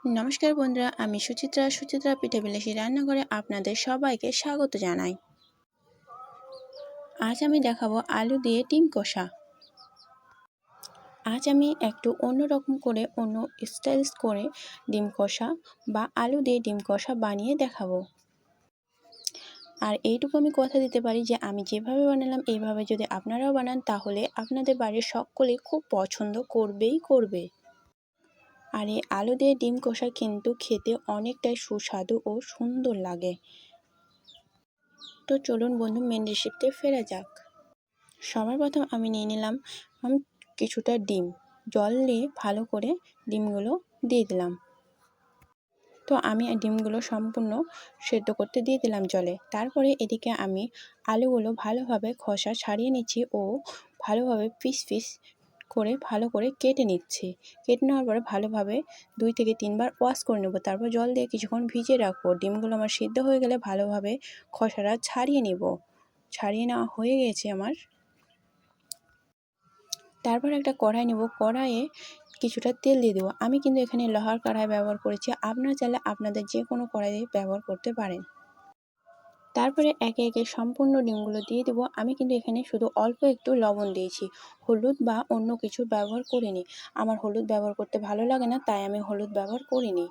নমস্কার বন্ধুরা, আমি সুচিত্রা পিঠাবিলাসী রান্নাঘরে আপনাদের সবাইকে স্বাগত জানাই। আজ আমি দেখাবো আলু দিয়ে ডিম কষা। আজ আমি একটু অন্যরকম করে অন্য স্টাইলস করে ডিম কষা বা আলু দিয়ে ডিম কষা বানিয়ে দেখাবো। আর এইটুকু আমি কথা দিতে পারি যে আমি যেভাবে বানালাম এইভাবে যদি আপনারাও বানান তাহলে আপনাদের বাড়ির সকলেই খুব পছন্দ করবে। আর এই আলু দিয়ে ডিম কষা কিন্তু খেতে অনেকটাই সুস্বাদু ও সুন্দর লাগে। তো চলুন বন্ধু, মেন রেসিপিতে ফেরা যাক। সবার প্রথম আমি নিয়ে নিলাম কিছুটা ডিম। জল দিয়ে ভালো করে ডিমগুলো দিয়ে দিলাম। তো আমি ডিমগুলো সম্পূর্ণ সেদ্ধ করতে দিয়ে দিলাম জলে। তারপরে এদিকে আমি আলুগুলো ভালোভাবে খোসা ছাড়িয়ে নিচ্ছি ও ভালোভাবে পিস করে ভালো করে কেটে নিচ্ছি। কেটে নেওয়ার পরে ভালোভাবে 2 থেকে 3 বার ওয়াশ করে নেব। তারপর জল দিয়ে কিছুক্ষণ ভিজিয়ে রাখবো। ডিমগুলো আমার সিদ্ধ হয়ে গেলে ভালোভাবে খোসাটা ছাড়িয়ে নেব। ছাড়িয়ে নেওয়া হয়ে গেছে আমার। তারপর একটা কড়াই নেব। কড়াইয়ে কিছুটা তেল দিয়ে দেবো। আমি কিন্তু এখানে লোহার কড়াই ব্যবহার করেছি, আপনারা চাইলে আপনাদের যে কোনো কড়াই ব্যবহার করতে পারেন। তারপরে একে একে সম্পূর্ণ ডিমগুলো দিয়ে দেবো। আমি কিন্তু এখানে শুধু অল্প একটু লবণ দিয়েছি, হলুদ বা অন্য কিছু ব্যবহার করিনি। আমার হলুদ ব্যবহার করতে ভালো লাগে না, তাই আমি হলুদ ব্যবহার করিনি।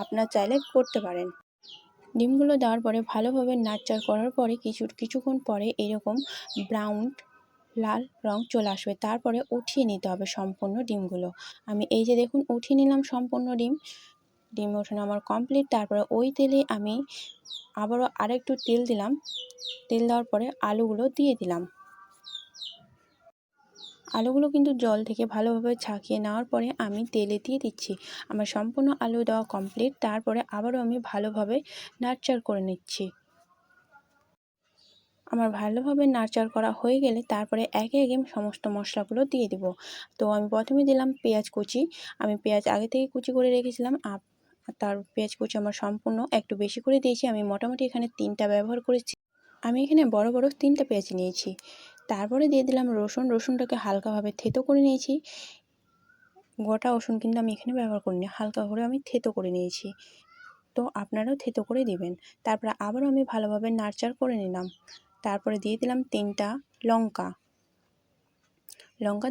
আপনারা চাইলে করতে পারেন। ডিমগুলো দেওয়ার পরে ভালোভাবে নাড়চাড় করার পরে কিছুক্ষণ পরে এরকম ব্রাউন লাল রং চলে আসবে। তারপরে উঠিয়ে নিতে হবে সম্পূর্ণ ডিমগুলো। আমি এই যে দেখুন উঠিয়ে নিলাম সম্পূর্ণ ডিম ওঠানো আমার কমপ্লিট। তারপরে ওই তেলে আমি আবারও আরেকটু তেল দিলাম। তেল দেওয়ার পরে আলুগুলো দিয়ে দিলাম। আলুগুলো কিন্তু জল থেকে ভালোভাবে ছাঁকিয়ে নেওয়ার পরে আমি তেলে দিয়ে দিচ্ছি। আমার সম্পূর্ণ আলু দেওয়া কমপ্লিট। তারপরে আবারও আমি ভালোভাবে নাড়চাড় করে নিচ্ছি। আমার ভালোভাবে নাড়চাড় করা হয়ে গেলে তারপরে একে একে সমস্ত মশলাগুলো দিয়ে দেব। তো আমি প্রথমে দিলাম পেঁয়াজ কুচি। আমি পেঁয়াজ আগে থেকে কুচি করে রেখেছিলাম। তার পেঁয়াজ কুচি আমার সম্পূর্ণ একটু বেশি করে দিয়েছি। আমি মোটামুটি এখানে 3টা ব্যবহার করেছি। আমি এখানে বড় 3টা পেঁয়াজ নিয়েছি। তারপরে দিয়ে দিলাম রসুন। রসুনটাকে হালকাভাবে থেতো করে নিয়েছি। গোটা রসুন কিন্তু আমি এখানে ব্যবহার করিনি, হালকা করে আমি থেতো করে নিয়েছি। তো আপনারাও থেতো করে দিবেন। তারপরে আবারও আমি ভালোভাবে নাড়চাড় করে নিলাম। তারপরে দিয়ে দিলাম 3টা লঙ্কা।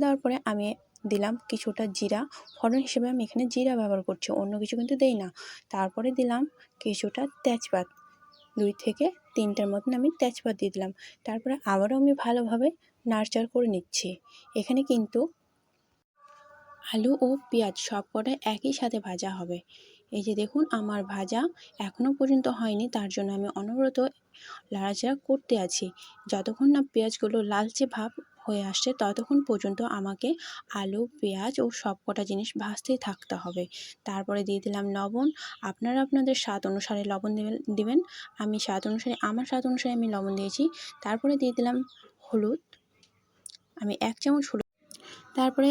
দেওয়ার পরে আমি দিলাম কিছুটা জিরা। ফোড়ন হিসেবে আমি এখানে জিরা ব্যবহার করছি, অন্য কিছু কিন্তু দেই না। তারপরে দিলাম কিছুটা তেজপাত, 2 থেকে 3টার মতন আমি তেজপাত দিয়ে দিলাম। তারপরে আবারও আমি ভালোভাবে নাড়চাড় করে নিচ্ছি। এখানে কিন্তু আলু ও পেঁয়াজ সবকটা একই সাথে ভাজা হবে। এই যে দেখুন আমার ভাজা এখনও পর্যন্ত হয়নি, তার জন্য আমি অনবরত নাড়াচাড়া করতে আছি। যতক্ষণ না পেঁয়াজগুলো লালচে ভাব হয়ে আসছে ততক্ষণ পর্যন্ত আমাকে আলু পেঁয়াজ ও সবকটা জিনিস ভাজতেই থাকতে হবে। তারপরে দিয়ে দিলাম লবণ। আপনারা আপনাদের স্বাদ অনুসারে লবণ দিবেন। আমার স্বাদ অনুসারে আমি লবণ দিয়েছি। তারপরে দিয়ে দিলাম হলুদ। আমি 1 চামচ হলুদ। তারপরে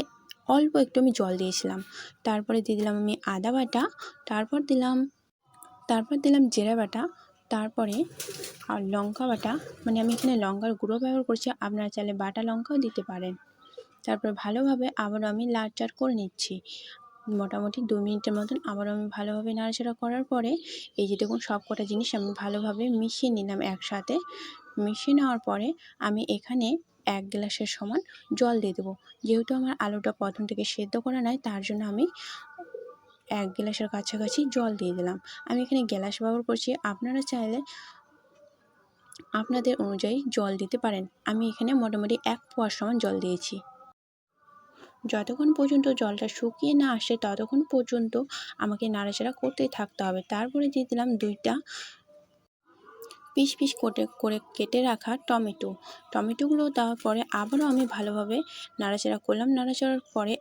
অল্প একটু আমি জল দিয়েছিলাম। তারপরে দিয়ে দিলাম আমি আদা বাটা। তারপর দিলাম জিরা বাটা। তারপরে আর লঙ্কা বাটা, মানে আমি এখানে লঙ্কার গুঁড়ো ব্যবহার করছি, আপনারা চাইলে বাটা লঙ্কাও দিতে পারেন। তারপরে ভালোভাবে আবারও আমি নাড়চাড় করে নিচ্ছি। মোটামুটি 2 মিনিটের মতন আবারও আমি ভালোভাবে নাড়াচাড়া করার পরে এই যে দেখুন সবকটা জিনিস আমি ভালোভাবে মিশিয়ে নিলাম একসাথে। মিশিয়ে নেওয়ার পরে আমি এখানে 1 গ্লাসের সমান জল দিয়ে দেবো। যেহেতু আমার আলুটা প্রথম থেকে সেদ্ধ করা নাই, তার জন্য আমি 1 গ্লাসের কাছাকাছি জল দিয়ে দিলাম। আমি এখানে গ্লাস ব্যবহার করছি, আপনারা চাইলে আপনাদের অনুযায়ী জল দিতে পারেন। আমি এখানে মোটামুটি 1 পোয়ার সমান জল দিয়েছি। যতক্ষণ পর্যন্ত জলটা শুকিয়ে না আসে ততক্ষণ পর্যন্ত আমাকে নাড়াচাড়া করতেই থাকতে হবে। তারপরে দিয়ে দিলাম 2টা পিস করে কেটে রাখা টমেটোগুলো দেওয়ার পরে আবারও আমি ভালোভাবে নাড়াচাড়া করলাম। নাড়াচাড়ার পরে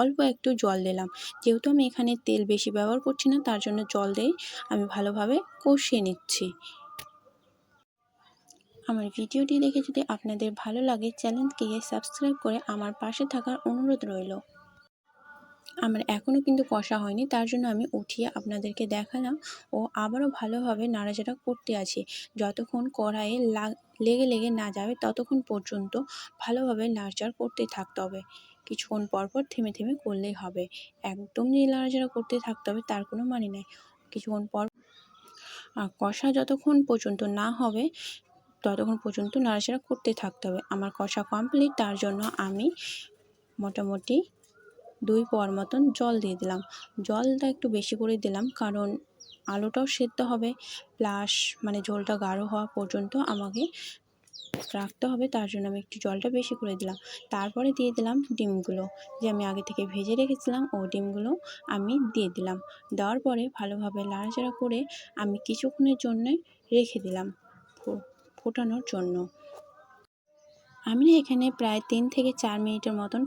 অল্প একটু জল দিলাম। যেহেতু আমি এখানে তেল বেশি ব্যবহার করছি না, তার জন্য জল দিয়ে আমি ভালোভাবে কষিয়ে নিচ্ছি। আমার ভিডিওটি দেখে যদি আপনাদের ভালো লাগে চ্যানেলটিকে সাবস্ক্রাইব করে আমার পাশে থাকার অনুরোধ রইল। আমার এখনও কিন্তু কষা হয়নি, তার জন্য আমি উঠিয়ে আপনাদেরকে দেখালাম ও আবারও ভালোভাবে নাড়াচাড়া করতে আছি। যতক্ষণ কড়াইয়ে লেগে না যাবে ততক্ষণ পর্যন্ত ভালোভাবে নাড়াচাড়া করতেই থাকতে হবে। কিছুক্ষণ পর পর থেমে থেমে করলেই হবে। একদম যে নাড়াচাড়া করতে থাকতে হবে তার কোনো মানে নেই। কিছুক্ষণ পর কষা যতক্ষণ পর্যন্ত না হবে ততক্ষণ পর্যন্ত নাড়াচাড়া করতে থাকতে হবে। আমার কষা কমপ্লিট, তার জন্য আমি মোটামুটি 2 পোয়ার মতন জল দিয়ে দিলাম। জলটা একটু বেশি করে দিলাম কারণ আলুটাও সেদ্ধ হবে, প্লাস মানে ঝোলটা গাঢ় হওয়া পর্যন্ত আমাকে রাখতে হবে, তার জন্য আমি একটু জলটা বেশি করে দিলাম। তারপরে দিয়ে দিলাম ডিমগুলো, যে আমি আগে থেকে ভেজে রেখেছিলাম, ও ডিমগুলো আমি দিয়ে দিলাম। দেওয়ার পরে ভালোভাবে নাড়াচাড়া করে আমি কিছুক্ষণের জন্য রেখে দিলাম ফোটানোর জন্য। আমি এখানে প্রায় 3 থেকে 4 মিনিটের মতন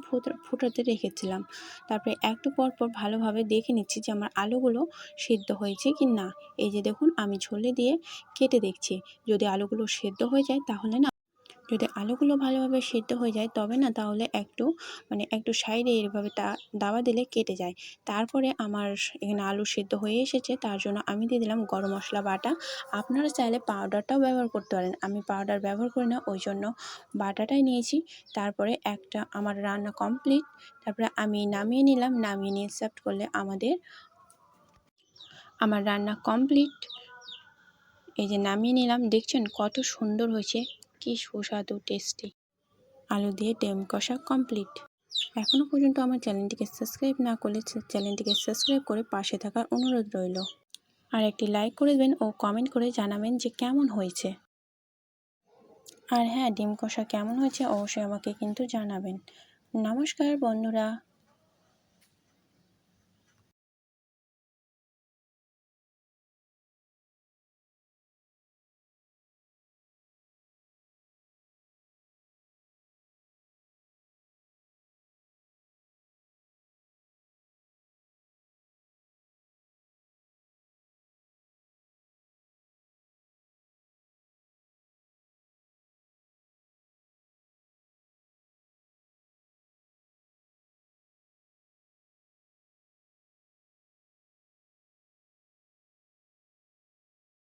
ফোটাতে রেখেছিলাম। তারপরে একটু পর পর ভালোভাবে দেখে নিচ্ছি যে আমার আলুগুলো সেদ্ধ হয়েছে কি না। এই যে দেখুন, আমি ছুরি দিয়ে কেটে দেখছি। যদি আলুগুলো সেদ্ধ হয়ে যায় তাহলে না, যদি আলুগুলো ভালোভাবে সেদ্ধ হয়ে যায় তবে না, তাহলে একটু সাইডে এভাবে দাবা দিলে কেটে যায়। তারপরে আমার এখানে আলু সেদ্ধ হয়ে এসেছে, তার জন্য আমি দিয়ে দিলাম গরম মশলা বাটা। আপনারা চাইলে পাউডারটাও ব্যবহার করতে পারেন, আমি পাউডার ব্যবহার করি না, ওই জন্য বাটাটাই নিয়েছি। তারপরে আমার রান্না কমপ্লিট। তারপরে আমি নামিয়ে নিলাম। নামিয়ে নিয়ে সার্ভ করলে আমার রান্না কমপ্লিট। এই যে নামিয়ে নিলাম, দেখছেন কত সুন্দর হয়েছে, কি সুস্বাদু টেস্টি। আলু দিয়ে ডিম কষা কমপ্লিট। এখনও পর্যন্ত আমার চ্যানেলটিকে সাবস্ক্রাইব না করলে চ্যানেলটিকে সাবস্ক্রাইব করে পাশে থাকার অনুরোধ রইল। আর একটি লাইক করে দেবেন ও কমেন্ট করে জানাবেন যে কেমন হয়েছে। আর হ্যাঁ, ডিম কষা কেমন হয়েছে অবশ্যই আমাকে কিন্তু জানাবেন। নমস্কার বন্ধুরা।